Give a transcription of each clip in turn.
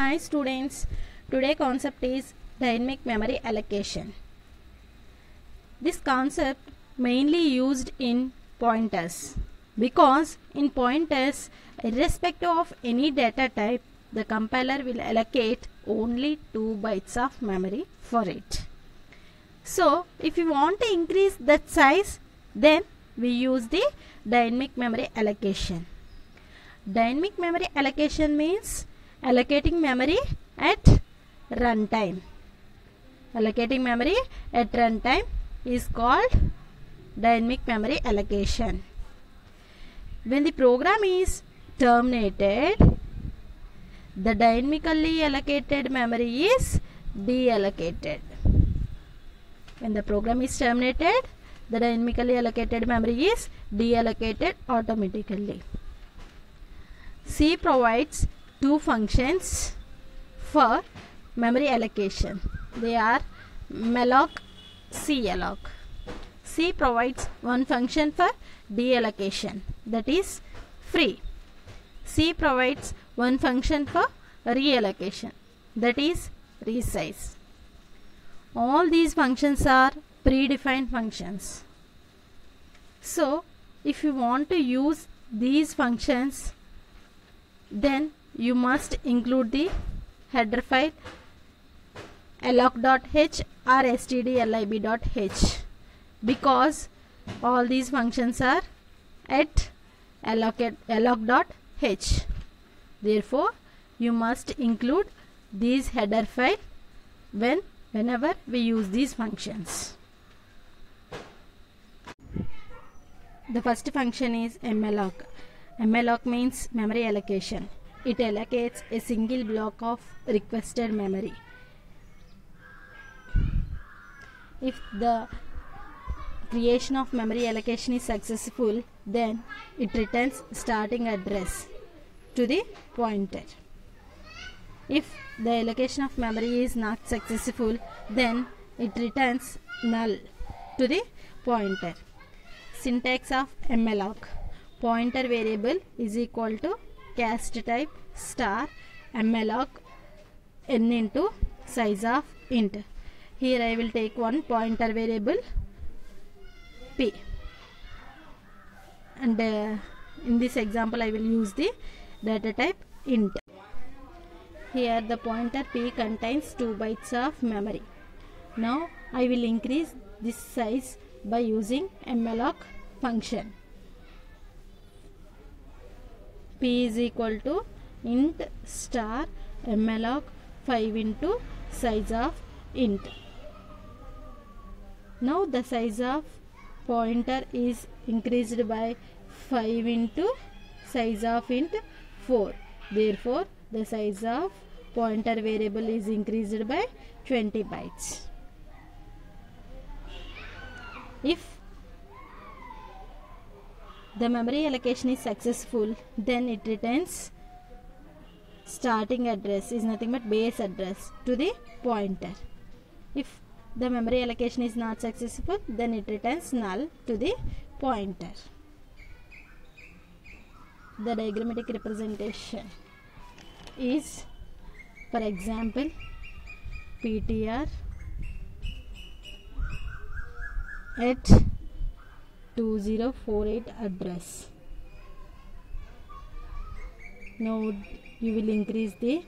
Hi students, today concept is dynamic memory allocation. This concept mainly used in pointers because in pointers, irrespective of any data type, the compiler will allocate only 2 bytes of memory for it. So if you want to increase that size, then we use the dynamic memory allocation. Dynamic memory allocation means allocating memory at runtime. Allocating memory at runtime is called dynamic memory allocation. When the program is terminated, the dynamically allocated memory is deallocated. When the program is terminated, the dynamically allocated memory is deallocated automatically. C provides two functions for memory allocation. They are malloc, calloc. C provides one function for deallocation, that is free. C provides one function for reallocation, that is resize. All these functions are predefined functions. So if you want to use these functions, then you must include the header file alloc.h or stdlib.h because all these functions are at alloc.h. Therefore, you must include these header file whenever we use these functions. The first function is malloc. Malloc means memory allocation. It allocates a single block of requested memory. If the creation of memory allocation is successful, then it returns starting address to the pointer. If the allocation of memory is not successful, then it returns null to the pointer. Syntax of malloc. Pointer variable is equal to cast type star malloc n into size of int. Here I will take one pointer variable p, and in this example I will use the data type int. Here the pointer p contains 2 bytes of memory. Now I will increase this size by using malloc function. P is equal to int star malloc 5 into size of int. Now the size of pointer is increased by 5 into size of int 4. Therefore, the size of pointer variable is increased by 20 bytes. If the memory allocation is successful, then it returns starting address is nothing but base address to the pointer. If the memory allocation is not successful, then it returns null to the pointer. The diagrammatic representation is, for example, ptr at 2048 address. Now you will increase the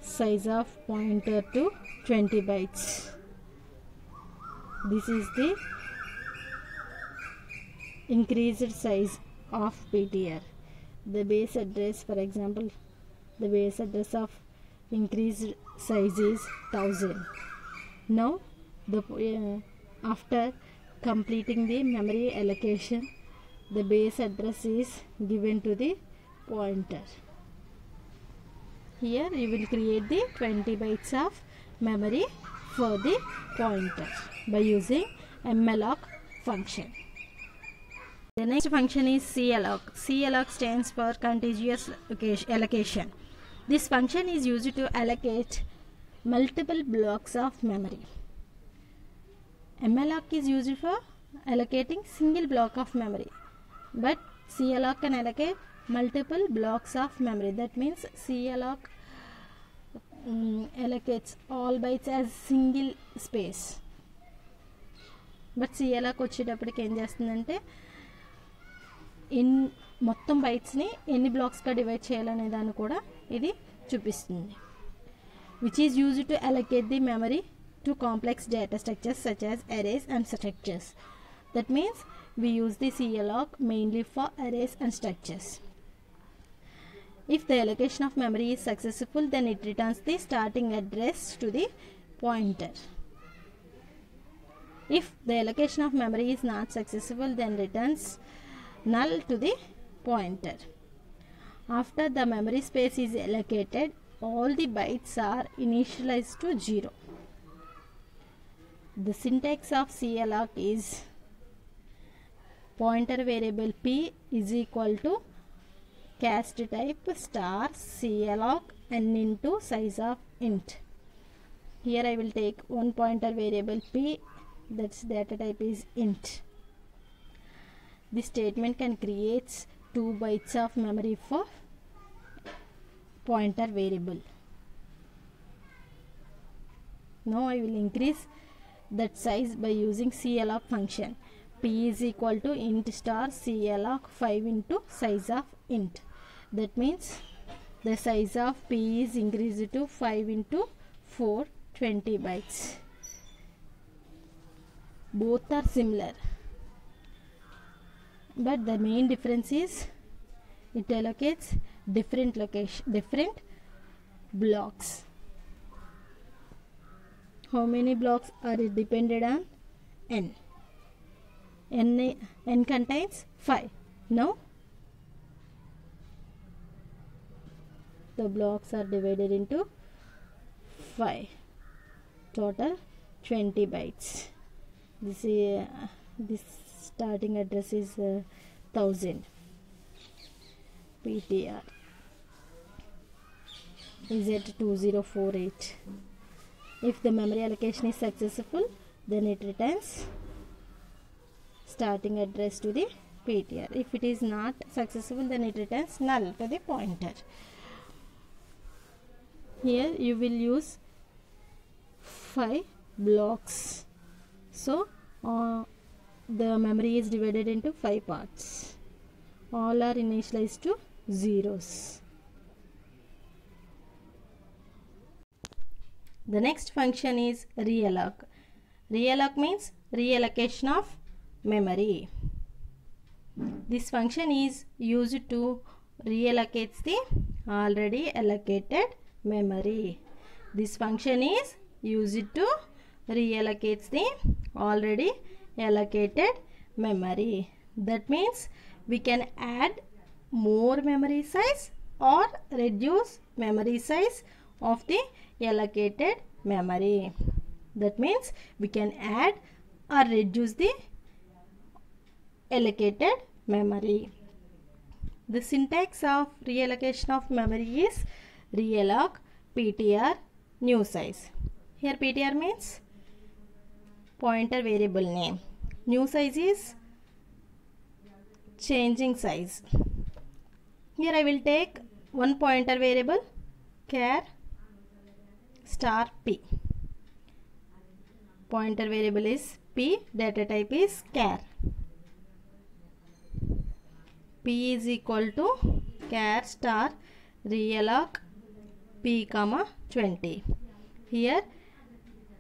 size of pointer to 20 bytes. This is the increased size of ptr. The base address, for example, the base address of increased size is 1000. Now after completing the memory allocation, the base address is given to the pointer. Here you will create the 20 bytes of memory for the pointer by using malloc function. The next function is calloc. Calloc stands for contiguous allocation. This function is used to allocate multiple blocks of memory. malloc is used for allocating single block of memory, but calloc can allocate multiple blocks of memory. That means calloc allocates all bytes as single space. But CLOC వచ్చేటప్పటికి ఏం చేస్తుందంటే మొత్తం బైట్స్ని ఎన్ని బ్లాక్స్గా divide చేయాలనే దాన్ని కూడా ఇది చూపిస్తుంది. Which is used to allocate the memory to complex data structures such as arrays and structures. That means we use the CLOC mainly for arrays and structures. If the allocation of memory is successful, then it returns the starting address to the pointer. If the allocation of memory is not successful, then returns null to the pointer. After the memory space is allocated, all the bytes are initialized to 0. The syntax of CLOC is pointer variable p is equal to cast type star CLOC n into size of int. Here I will take one pointer variable p, that's data type is int. This statement can create 2 bytes of memory for pointer variable. Now I will increase that size by using CLOC function. P is equal to int star CLOC 5 into size of int. That means the size of P is increased to 5 into 4, 20 bytes. Both are similar, but the main difference is it allocates different blocks. How many blocks are depended on? N contains 5. Now the blocks are divided into 5. Total 20 bytes. This starting address is 1000. PTR is at 2048. If the memory allocation is successful, then it returns starting address to the PTR. If it is not successful, then it returns null to the pointer. Here you will use 5 blocks. So the memory is divided into 5 parts. All are initialized to zeros. The next function is realloc. Realloc means reallocation of memory. This function is used to reallocate the already allocated memory. This function is used to reallocate the already allocated memory. That means we can add more memory size or reduce memory size of the allocated memory. That means we can add or reduce the allocated memory. The syntax of reallocation of memory is realloc ptr new size. Here ptr means pointer variable name. New size is changing size. Here I will take one pointer variable char star p. Pointer variable is p, data type is char. P is equal to char star realloc p comma 20. Here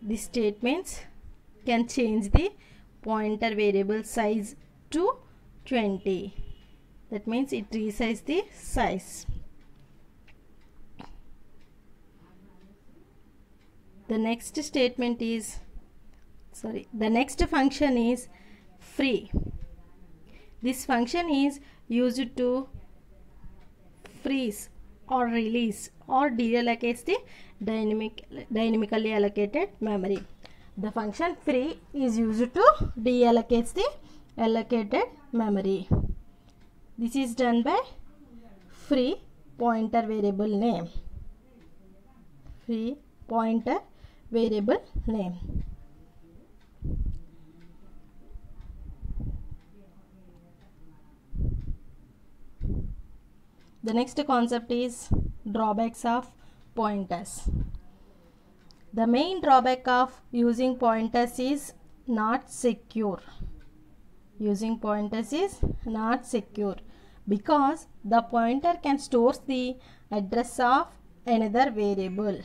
these statements can change the pointer variable size to 20. That means it resizes the size. The next function is free. This function is used to freeze or release or deallocate the dynamically allocated memory. The function free is used to deallocate the allocated memory. This is done by free pointer variable name. Free pointer variable name. The next concept is drawbacks of pointers. The main drawback of using pointers is not secure. Using pointers is not secure because the pointer can store the address of another variable.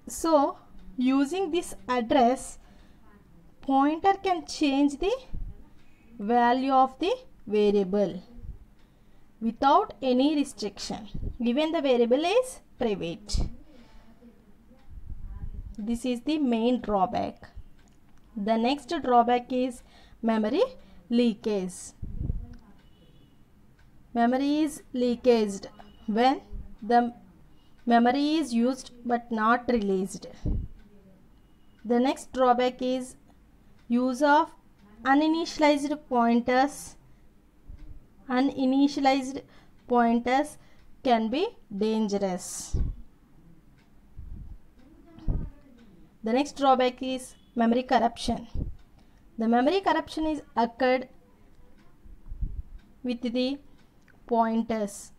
So, using this address, pointer can change the value of the variable without any restriction, even the variable is private. This is the main drawback. The next drawback is memory leakage. Memory is leakaged when the memory is used but not released. The next drawback is use of uninitialized pointers. Uninitialized pointers can be dangerous. The next drawback is memory corruption. The memory corruption is occurred with the pointers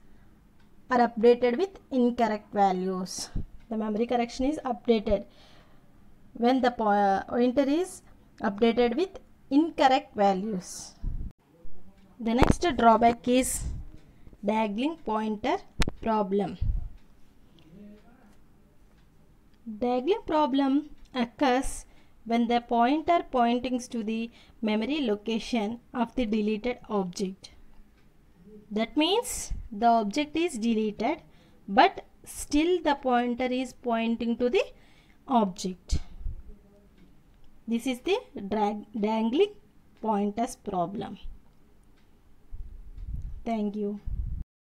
are updated with incorrect values. The memory corruption is updated when the pointer is updated with incorrect values. The next drawback is dangling pointer problem. Dangling problem occurs when the pointer pointing to the memory location of the deleted object. That means the object is deleted but still the pointer is pointing to the object. This is the dangling pointers problem. Thank you.